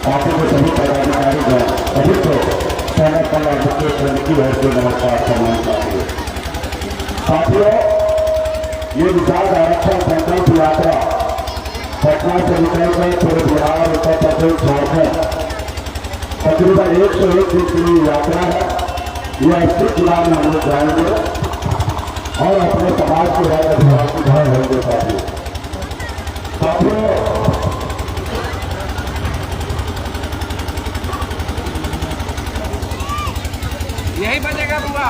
Party के सभी पदाधिकारी सभी को सेना कला मुकेश की ओर से नमस्कार सम्मान चाहिए। साथियों, ये विशाल आरक्षण संकल्प यात्रा पटना से निकलकर पूरे बिहार, उत्तर प्रदेश, झारखंड तकरीबन 101 दिन की यात्रा है। यह 80 जिला में हम लोग जाएंगे और अपने समाज के राज अधिकार की घर होंगे। साथियों, यही बजेगा बुआ।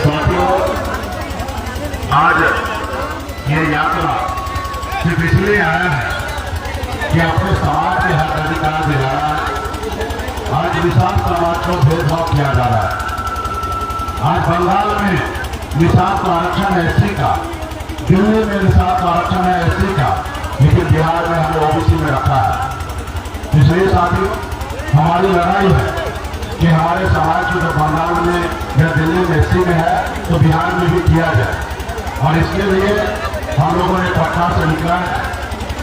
साथियों, आज ये यात्रा सिर्फ इसलिए आया है कि अपने समाज के हक अधिकार दिलाना है। आज विशाल समाज को भेदभाव किया जा रहा है। आज बंगाल में विशाल आरक्षण है एससी का, दिल्ली में विशाल आरक्षण है एससी का, लेकिन बिहार में हमने ओबीसी में रखा है। इसलिए साथियों, हमारी लड़ाई है कि हमारे समाज को जो बंगाल में या दिल्ली में एससी में है तो बिहार में भी किया जाए। और इसके लिए हम लोगों ने पटना से निकला है,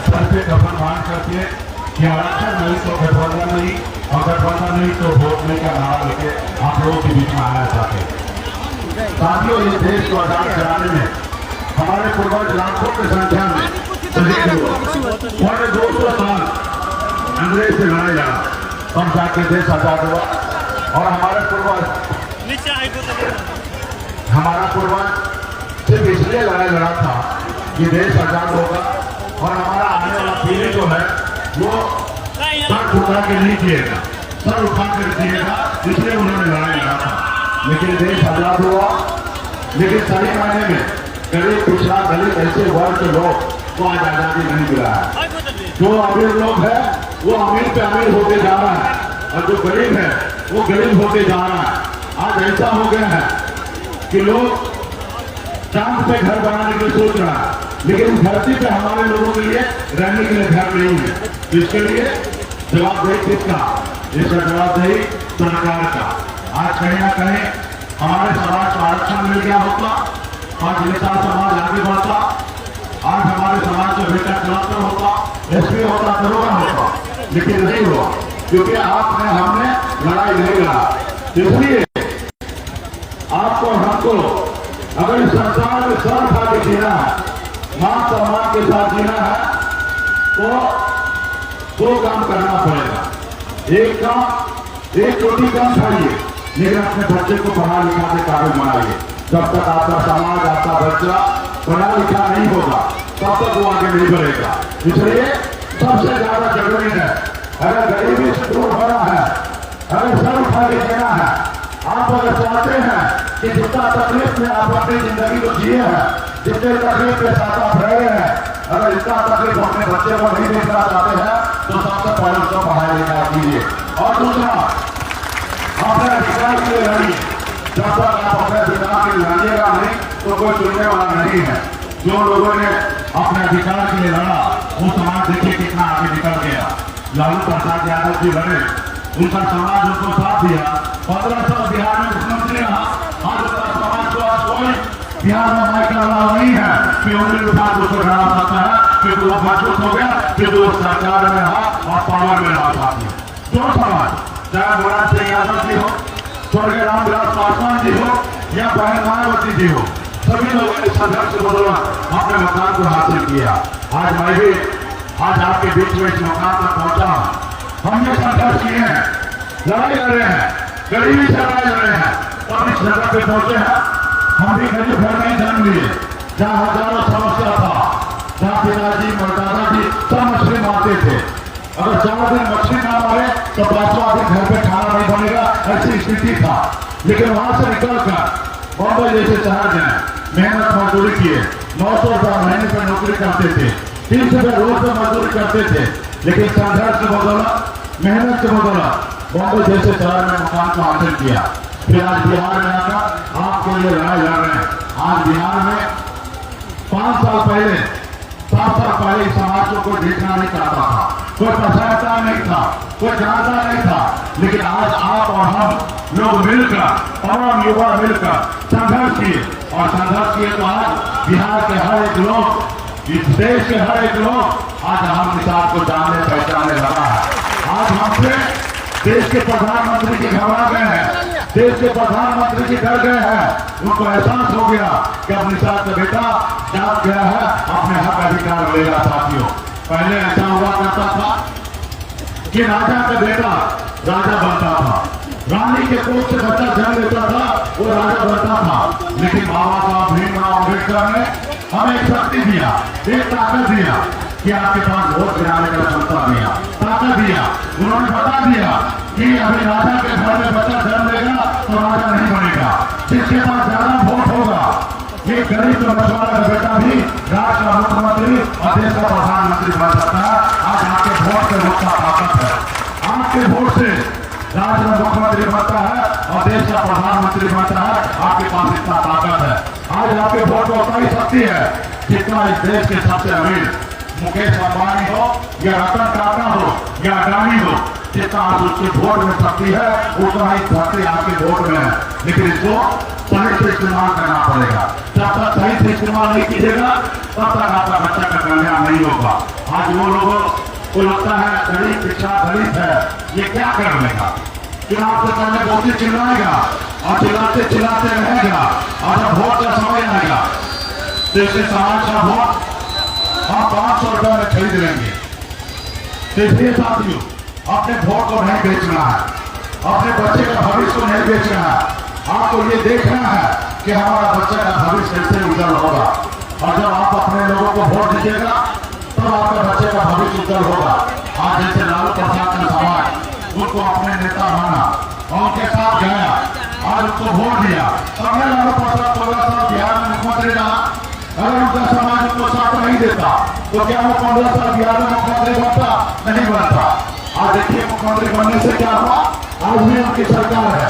सर पे कफन बांध करके कि आरक्षण नहीं तो गठबंधन नहीं, और गठबंधन नहीं तो वोट नहीं का नारा लेके आप लोगों के बीच में आना चाहते हैं। साथियों, ये देश को आजाद कराने में हमारे पूर्वज लाखों की संख्या में 200 साल अंग्रेज से लड़ाई लड़ा, तब जाके देश आजाद हुआ। और हमारा पूर्वज सिर्फ इसलिए लड़ाई लड़ा था कि देश आजाद होगा और हमारा आने वाला पीढ़ी जो है वो सर झुका के नहीं जिएगा, सर उठा कर जिएगा, इसलिए उन्होंने लड़ाई लड़ा था। लेकिन देश आजाद हुआ, लेकिन सही मायने में गरीब, पिछड़ा, दलित ऐसे वर्ग के लोग को आज आजादी नहीं मिला है। जो अमीर लोग हैं वो अमीर पे अमीर होते जा रहा है और जो गरीब है वो गरीब होते जा रहा है। आज ऐसा हो गया है कि लोग चांद पे घर बनाने के लिए सोच रहा है, लेकिन धरती पे हमारे लोगों के लिए रहने के लिए घर नहीं है। इसके लिए जवाबदेही किसका? इसका जवाबदेही सरकार का। आज कहीं ना कहीं हमारे समाज को आरक्षण मिल गया होता, आज विशाल समाज आगे बढ़ता, आज हमारे समाज का बेटा कलेक्टर होता, एसपी होता, दरोगा होता, लेकिन नहीं हुआ क्योंकि आपने हमने लड़ाई नहीं लड़ा। इसलिए आपको हमको अगर इस संसार में सर खा के जीना है, मान सम्मान के साथ जीना है, तो 2 काम करना पड़ेगा। एक काम, 1 रोटी कम खाइए, लेकिन अपने बच्चे को पढ़ा लिखा के काबिल बनाइए। जब तक आपका समाज, आपका बच्चा पढ़ा लिखा नहीं होगा तब तक वो आगे नहीं बढ़ेगा। इसलिए सबसे ज्यादा जरूरी है, अगर गरीबी से दूर होना है, अगर सर उठा के जीना है, आप अगर चाहते हैं कि जितना तकलीफ में आप अपनी जिंदगी को जिए हैं, जितने तकलीफ के साथ आप रहे हैं, अगर इतना तकलीफ अपने बच्चे को नहीं देखना चाहते हैं तो सबसे पहले उसको पढ़ाई लिखाई कीजिए। और दूसरा, अपने अधिकार के लिए लड़िए। जब तक आप अपने अधिकार के लिए लड़िएगा नहीं तो कोई चुनने वाला नहीं है। जो लोगों ने अपने अधिकार के लिए लड़ा वो समाज देखिए कितना आगे निकल गया। लालू प्रसाद यादव जी लड़े, उनका समाज उनको साथ दिया, 15 साल बिहार में मुख्यमंत्री रहा। आज उसका समाज को आज कोई बिहार में माइक अलाउ नहीं है कि उन्हें विभाग उसको डरा सकता है, क्योंकि वो मजबूत हो गया, क्योंकि वो सरकार में रहा और पावर में रहा। साथी जो समाज, चाहे मुराद सिंह यादव जी हो, स्वर्गीय रामविलास पासवान जी हो या बहन मायावती जी हो, सभी लोगों ने संघर्ष के बदौलत अपने मकान को हासिल किया। आज मैं भी आज आपके बीच में इस मकान तक पहुंचा। हमने संघर्ष किए हैं, लड़ाई लड़ रहे हैं, गरीबी से लड़ाई लड़ रहे हैं, और इस जगह पे पहुंचे हैं। हम भी गरीब घर में जन्म लिए, जहाँ हजारों समस्या था, जहाँ पिताजी और दादाजी सब मछली मारते थे। अगर 4 दिन मछली ना मारे तो 5वां दिन घर पे खाना नहीं बनेगा, ऐसी स्थिति था। लेकिन वहां से निकलकर बॉम्बे जैसे शहर में मेहनत मजदूरी किए, 900 रुपया महीने पर नौकरी करते थे, 300 रुपया रोज पर मजदूरी करते थे। लेकिन संघर्ष के बदौलत, मेहनत के बदौलत बॉम्बे जैसे शहर में मकान को हासिल किया। फिर आज बिहार में आकर आपके लिए लड़ाई लड़ रहे हैं। आज बिहार में 5 साल पहले, 7 साल पहले इस समाज को कोई देखना नहीं चाहता था, कोई पहचानता नहीं था, कोई जानता नहीं था। लेकिन आज आप और हम लोग मिलकर, तमाम युवा मिलकर संघर्ष किए और संघर्ष किए तो आज बिहार के हर एक लोग, इस देश के हर एक लोग आज हम निषाद को जानने पहचानने लगा है। आज हमसे देश के प्रधानमंत्री जी घबरा गए हैं, देश के प्रधानमंत्री जी डर गए हैं। उनको एहसास हो गया कि अब निषाद का बेटा जाग गया है, अपने हक अधिकार लेगा। साथियों, पहले ऐसा हुआ करता था कि राजा का बेटा राजा बनता था, रानी के कोख से बच्चा जन्म लेता था, वो राजा बनता था। लेकिन बाबा साहब भीमराव अम्बेडकर ने हमें एक शक्ति दिया, एक ताकत दिया कि आपके पास वोट गिराने का क्षमता दिया, ताकत दिया। उन्होंने बता दिया कि अभी राजा के घर में बच्चा जन्म लेगा तो राजा नहीं बनेगा, जिसके पास ज्यादा वोट होगा, ये गरीब मछुआरा का बेटा भी राज्य का मुख्यमंत्री और देश का प्रधानमंत्री बन सकता है। आज आपके वोट से वोट का ताकत है, आपके वोट से राज्य में मुख्यमंत्री बनता है और देश का प्रधानमंत्री बनता है। आपके पास इतना ताकत है, आज आपके वोट को उतना ही शक्ति है जितना इस देश के सबसे अमीर मुकेश अंबानी हो या रतन टाटा हो या अडानी हो, जितना आज उसके वोट में शक्ति है उतना ही शक्ति आपके वोट में है। लेकिन इसको सही से इस्तेमाल करना पड़ेगा। जब तक सही से इस्तेमाल नहीं कीजिएगा तब तक आपका बच्चा का कल्याण नहीं होगा। आज वो लोगों को लगता है गरीब पिछड़ा दलित है, ये क्या कर लेगा, चुनाव से पहले बहुत चिल्लाएगा और चिल्लाते चिल्लाते रहेगा और जब वोट का समय आएगा तो इससे समाज का वोट हम 500 रुपए में खरीद लेंगे। इसलिए साथियों, अपने वोट को नहीं बेचना है, अपने बच्चे का भविष्य को नहीं बेचना है। आपको ये देखना है कि हमारा बच्चे का भविष्य कैसे उज्जवल होगा। और जब आप अपने लोगों को वोट दीजिएगा तब आपके बच्चे का भविष्य उज्जवल होगा। आज जैसे लालू प्रसाद का समाज उनको अपने नेता माना और उनके साथ गया, आज उनको वोट दिया, तब लालू प्रसाद 15 साल बिहार में मुख्यमंत्री रहा। अगर उनका समाज उनको साथ नहीं देता तो क्या वो 15 साल बिहार में मुख्यमंत्री बनता? नहीं बनता। आज देखिए मुख्यमंत्री बनने से क्या हुआ, आज भी उनकी सरकार है।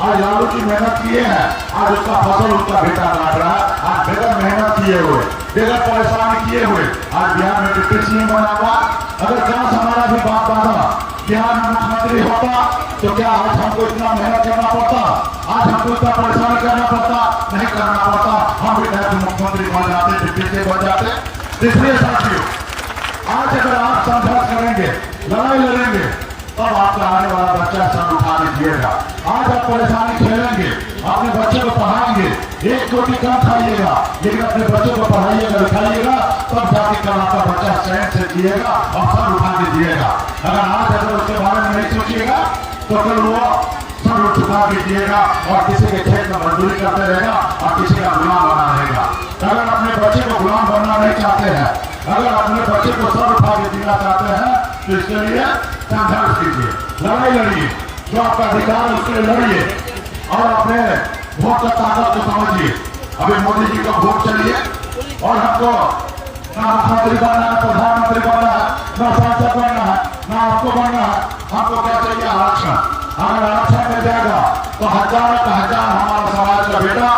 आज लालू की मेहनत किए हैं, आज उसका फसल उसका बेटा काट रहा है। आज बगैर मेहनत किए हुए, बगैर परेशानी किए हुए आज बिहार में डिप्टी सीएम बना हुआ। अगर काश हमारा भी बाप दादा बिहार में मुख्यमंत्री होता तो क्या आज हमको इतना मेहनत करना पड़ता, आज हमको इतना परेशानी करना पड़ता? नहीं करना पड़ता। हम भी मुख्यमंत्री बन जाते, डिप्टी सीएम बन जाते। इसलिए साथियों, आज अगर आप संघर्ष करेंगे, लड़ाई लड़ेंगे, तब आपका आने वाला बच्चा सर उठा दीजिएगा। आज आप परेशानी झेलेंगे, अपने बच्चे को पढ़ाएंगे, एक रोटी कम खाइएगा लेकिन अपने बच्चों को पढ़ाइएगा लिखाइएगा, तब जाके कल आपका बच्चा चैन से जिएगा और सर उठा दीजिएगा। अगर उसके बारे में नहीं सोचिएगा तो कल वो सर उठा दीजिएगा और किसी के खेत में मजदूरी करते रहेगा और किसी का गुलाम बना रहेगा। अगर अपने बच्चे को गुलाम बनना नहीं चाहते हैं, अगर अपने बच्चे को सर उठा के जीना चाहते हैं तो इसके लिए संघर्ष कीजिए, लड़ाई लड़िए, जो आपका अधिकार है उसके लिए लड़िए और अपने वोट का ताकत को समझिए। अभी मोदी जी का वोट चाहिए और हमको ना मुख्यमंत्री बनना है, प्रधानमंत्री बनना है, ना सांसद बनना है, ना आपको बनना है। हमको क्या चाहिए? आरक्षण। अगर आरक्षण मिल जाएगा तो हजारों का हजार हमारा समाज का बेटा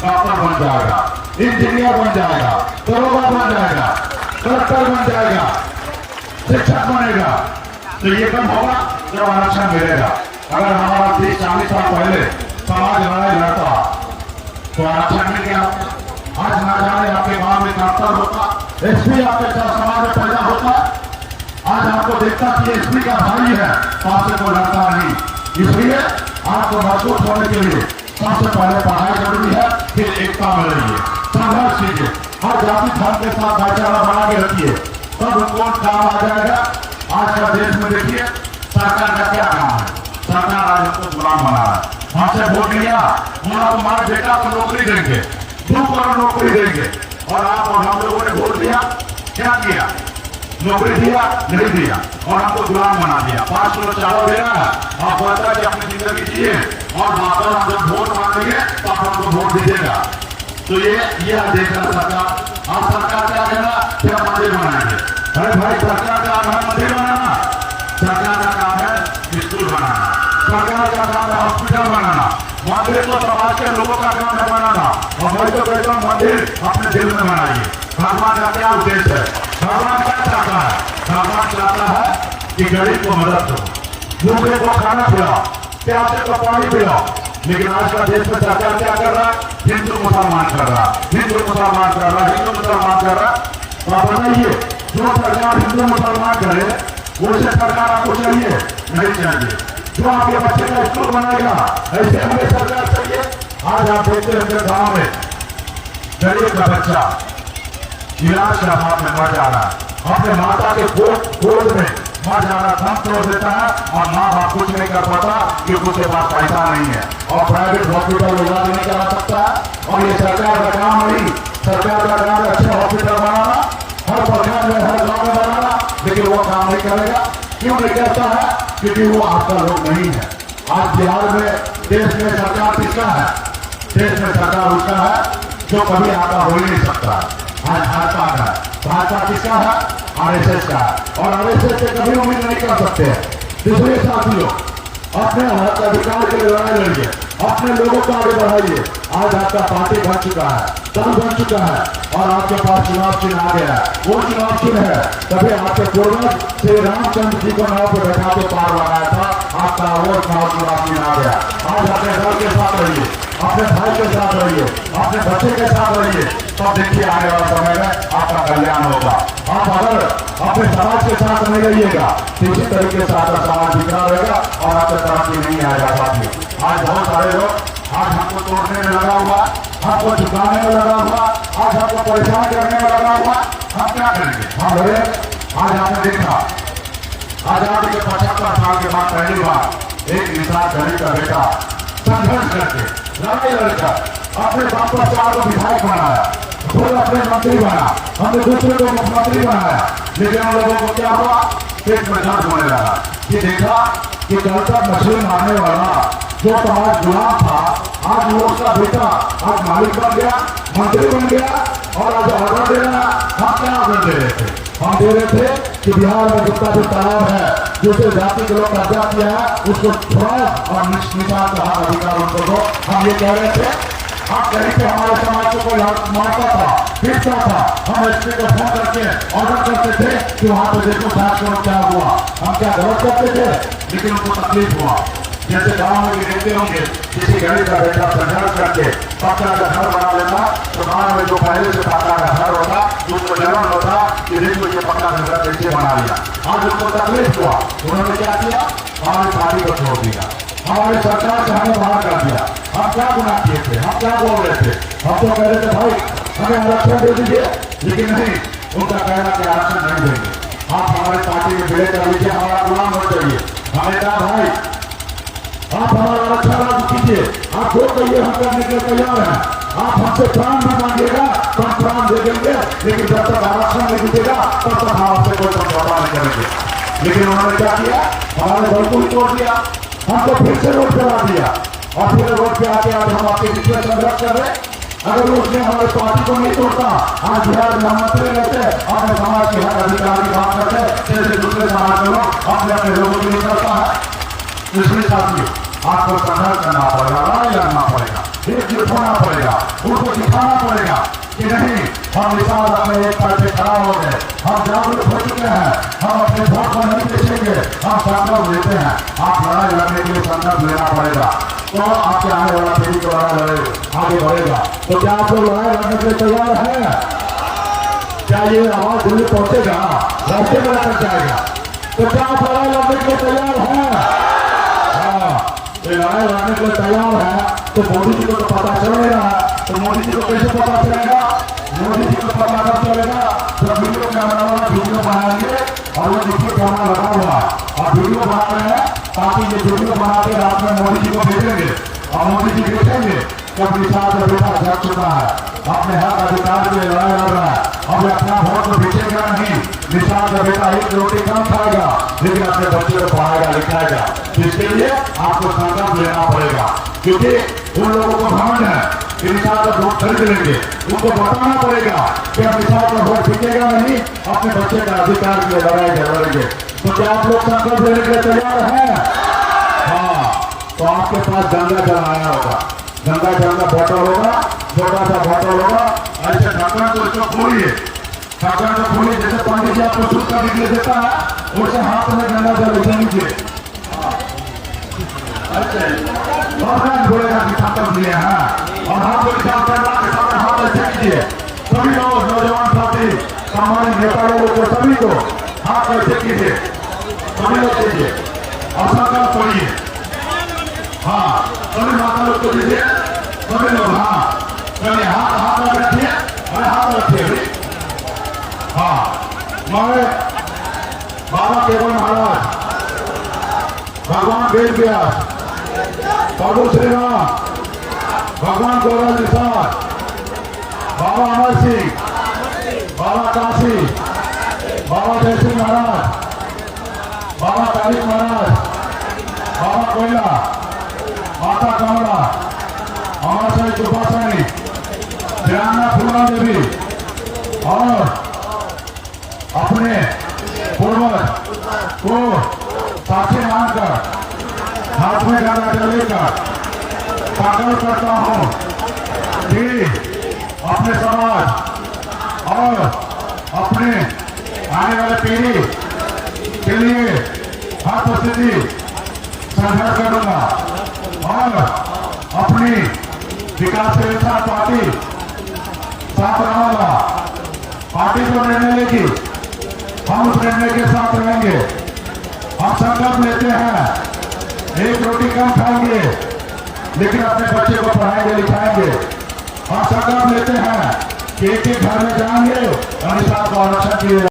डॉक्टर बन जाएगा, इंजीनियर बन जाएगा, दरोगा बन जाएगा, कलेक्टर बन जाएगा, शिक्षक बनेगा। तो ये कब होगा? जब आरक्षण मिलेगा। अगर हमारा 30-40 साल पहले समाज लड़ाई लड़ता तो आरक्षण मिल गया। आज ना जाने आपके गांव में डॉक्टर होता, एसपी आपके समाज में पैदा होता। आज आपको देखता कि एसपी का भाई है, आपसे को लड़ता नहीं। इसलिए आपको मजबूत होने के लिए सबसे पहले पढ़ाई जरूरी है, फिर एकता में रहिए, संघर्ष कीजिए, हर जाति धर्म के साथ भाईचारा बना के रखिए, तब उनको काम आ जाएगा। आज का देश में देखिए सरकार का क्या काम है, सरकार आज हमको गुलाम बना रहा है। हमसे वोट लिया, हम तुम्हारे बेटा को नौकरी देंगे, 2 करोड़ नौकरी देंगे, और आप और हम लोगों ने वोट दिया, क्या किया? नौकरी दिया नहीं दिया और हमको गुलाम बना दिया। 5 किलो चावल दे रहा है, आप बोलता कि अपनी जिंदगी जिए और वापस हम जब वोट मांगेंगे तो आप हमको वोट दीजिएगा। तो ये देख रहा सरकार। आप सरकार क्या कहना, क्या मंदिर बनाएंगे? अरे भाई, सरकार का काम है मंदिर बनाना, सरकार का काम है स्कूल बनाना, सरकार का काम है हॉस्पिटल बनाना। मंदिर तो समाज के लोगों का काम है बनाना, और मैं तो कहता हूँ मंदिर अपने दिल में बनाइए। भगवान का क्या उद्देश्य है? भगवान क्या चाहता है? भगवान चाहता है कि गरीब को मदद करो, भूखे को खाना खिलाओ, क्या सिर्फ पानी पिलाओ। लेकिन आज का देश में सरकार क्या कर रहा है? हिंदू मुसलमान कर रहा, हिंदू मुसलमान कर रहा, हिंदू मुसलमान कर रहा। तो आप बताइए, जो सरकार हिंदू मुसलमान करे वैसे सरकार आपको चाहिए? नहीं चाहिए। जो आपके बच्चे का स्कूल बनाएगा ऐसे हमें सरकार चाहिए? आज आप देखते हैं गांव में गरीब का बच्चा इलाज के अभाव में मर जा रहा है, अपने माता के गोद में मर जा रहा, दम तोड़ देता है और माँ बाप कुछ नहीं कर पाता क्योंकि उसके पास पैसा नहीं है और प्राइवेट हॉस्पिटल इलाज नहीं करा सकता है। और ये सरकार का काम नहीं, सरकार का काम अच्छे हॉस्पिटल बनाना, हर प्रखंड में हर गाँव में बनाना, लेकिन वो काम नहीं करेगा। क्यों नहीं करता है? क्योंकि वो आपका लोग नहीं है। आज बिहार में देश में सरकार किसका है? देश में सरकार उसका है जो कभी आपका हो ही नहीं सकता। आज भाजपा का है, भाजपा किसका है? आरएसएस का है और आरएसएस से कभी उम्मीद नहीं कर सकते हैं। इसलिए साथियों, अपने हक अधिकार के लिए लड़ाई लड़िए, अपने लोगों को आगे बढ़ाइए। आज आपका पार्टी बन चुका है, दल बन चुका है और आपके पास चुनाव चिन्ह आ गया है। वो चुनाव चिन्ह है तभी आपके पूर्वज श्री रामचंद्र जी को नाव पर बैठा के पार लगाया था, आपका वो चुनाव चिन्ह आ गया। आज अपने दल के साथ रहिए, अपने भाई के साथ रहिए, अपने बच्चे के साथ रहिए, तब देखिए आने वाला समय में आपका कल्याण होगा। आप अगर अपने समाज के साथ नहीं रहिएगा तो इसी तरीके से आपका समाज बिखरा रहेगा और आपके तरक्की नहीं आएगा। साथियों, आज बहुत सारे लोग आज हमको तोड़ने में लगा हुआ, हमको झुकाने में लगा हुआ, आज हमको परेशान करने में लगा हुआ। हम क्या करेंगे? हम लड़े। आज आपने देखा आजादी के 75 साल के बाद पहली बार एक निषाद गरीब का बेटा संघर्ष करके लड़ाई लड़कर अपने बाप का 4 को विधायक बनाया, खुद अपने मंत्री बना, हमने दूसरे को मुख्यमंत्री बनाया। लेकिन हम लोगों को क्या हुआ? पेट में दर्द होने लगा कि देखा कि कल तक मछली मारने वाला जो समाज गुलाम था, आज वो उसका बेटा आज मालिक बन गया, मंत्री बन गया और आज ऑर्डर दे रहा। हम क्या ऑर्डर दे रहे थे? हम दे रहे थे कि बिहार में जितना भी तालाब है जिसे जाति के लोग कब्जा किया है उसको छुड़ाओ और निषाद का अधिकार उनको दो। हम ये कह रहे थे। आप कहीं पे हमारे समाज को कोई मारता था, पीटता था, हम एसपी को फोन करके ऑर्डर करते थे कि वहां पे देखो जांच करो क्या हुआ। हम क्या गलत करते थे? लेकिन उनको तकलीफ हुआ। जैसे गाँव में भी देखते होंगे किसी गरीब का बेटा संघर्ष करके पक्का का घर बना लेता तो गाँव में जो पहले से पक्का का घर होता उसको जलन होता कि देखो ये पक्का का घर कैसे बना लिया। आज उनको तकलीफ हुआ, उन्होंने क्या किया? हमारी पार्टी को छोड़ दिया, हमारी सरकार से हमें बाहर कर दिया। हम क्या गुनाह किए थे? हम क्या बोल रहे थे? हम तो कह रहे थे भाई हमें आरक्षण दे दीजिए, लेकिन नहीं, उनका कहना कि आरक्षण नहीं देंगे। आप हमारे पार्टी में विलय कर लीजिए, हमारा गुलाम हो जाइए। हमें कहा भाई आप हमारा आरक्षण लागू कीजिए, आप जो कहिए हम करने के लिए तैयार हैं। आप हमसे प्राण भी मांगिएगा तो हम प्राण दे देंगे, लेकिन जब तक आरक्षण नहीं दीजिएगा तब तक हम आपसे कोई समझौता नहीं करेंगे। लेकिन उन्होंने क्या किया? हमारे दल को ही तोड़ दिया, हमको फिर से रोड पे ला दिया और फिर रोड पे आके आज हम आपके बीच में संघर्ष कर रहे। अगर उसने हमारे पार्टी को नहीं तोड़ता आज बिहार में हम मंत्री रहते, अपने समाज के हर अधिकार की बात करते, जैसे दूसरे समाज के लोग अपने अपने लोगों के लिए करता है। इसलिए साथियों, आपको संघर्ष करना पड़ेगा, लड़ाई लड़ना पड़ेगा, एकजुट होना पड़ेगा, उनको दिखाना पड़ेगा कि नहीं हम निषाद अपने एक पैर पे खड़ा हो गए, हम जागरूक हो चुके हैं, हम अपने वोट को नहीं बेचेंगे, हम संकल्प लेते हैं। आप लड़ाई लड़ने के लिए संकल्प लेना पड़ेगा तो आपके आने वाला पीढ़ी को लड़ाई लड़ेगा, आगे बढ़ेगा। तो क्या आप लोग लड़ाई लड़ने के लिए तैयार है? क्या ये आवाज दिल्ली पहुंचेगा, रास्ते में लेकर जाएगा? तो क्या आप लड़ाई लड़ने के लिए तैयार है? लड़ाई लड़ने के लिए तैयार है तो मोदी जी को तो पता चल नहीं रहा है। तो मोदी जी को कैसे पता चलेगा? मोदी जी को पता कर चलेगा जब वीडियो कैमरा वाला वीडियो बनाएंगे और वो देखिए कैमरा लगा हुआ है और वीडियो बना रहे हैं ताकि ये वीडियो बना के रात में मोदी जी को भेजेंगे और मोदी जी देखेंगे जब निषाद का बेटा जग चुका है, अपने हक अधिकार के लिए लड़ाई लड़ रहा है, अब अपना वोट तो बेचेगा नहीं। निषाद का बेटा एक रोटी कम खाएगा लेकिन अपने बच्चे को पढ़ाएगा लिखाएगा। इसके लिए आपको संकल्प लेना पड़ेगा क्योंकि उन लोगों को घमंड है कि निषाद का वोट खरीद लेंगे। उनको बताना पड़ेगा कि अब निषाद का वोट बिकेगा नहीं, अपने बच्चे का अधिकार के लिए लड़ाई लड़ेंगे। तो क्या आप लोग संकल्प लेने के लिए तैयार हैं? हाँ, तो आपके पास गंगा जल आया होगा, गंगा जल का बोतल होगा, छोटा सा बोतल होगा, ऐसे ढक्कन को इसको खोलिए, ढक्कन को खोलिए जैसे पंडित जी आपको शुद्ध करने के लिए देता है, उससे हाथ में गंगा जल उठा लीजिए। सकते सबका बोलेगा कि खत्म किए हैं और हम लोग के सामने हाथ ऐसे कीजिए सभी लोग नौजवान साथी सामान्य नेता लोगों को सभी को हाथ ऐसे कीजिए सभी लोग कीजिए और सरकार छोड़िए हाँ सभी माता लोग को दीजिए सभी लोग हाँ चलिए हाथ में रखिए अरे हाथ रखिए हाँ हमारे बाबा केवल महाराज भगवान वेद व्यास प्रभु श्री राम भगवान गौरव निषाद बाबा अमर सिंह बाबा काशी बाबा जय सिंह महाराज बाबा तारिक महाराज बाबा कोयला माता कमला अमरसाई कृपासानी श्रीराना फूला देवी और अपने पूर्वज को साक्षी मानकर हाथ में गाना लेकर पागल करता हूँ कि अपने समाज और अपने आने वाले पीढ़ी के लिए हर परिस्थिति संघर्ष करूंगा और अपनी विकास के साथ पार्टी साथ रहूंगा पार्टी को निर्णय लेगी हम उस निर्णय के साथ रहेंगे हम संकल्प लेते हैं एक रोटी कम खाएंगे लेकिन अपने बच्चे को पढ़ाएंगे लिखाएंगे हम संकल्प लेते हैं कि एक घर में जाएंगे और निशान को आरक्षण किए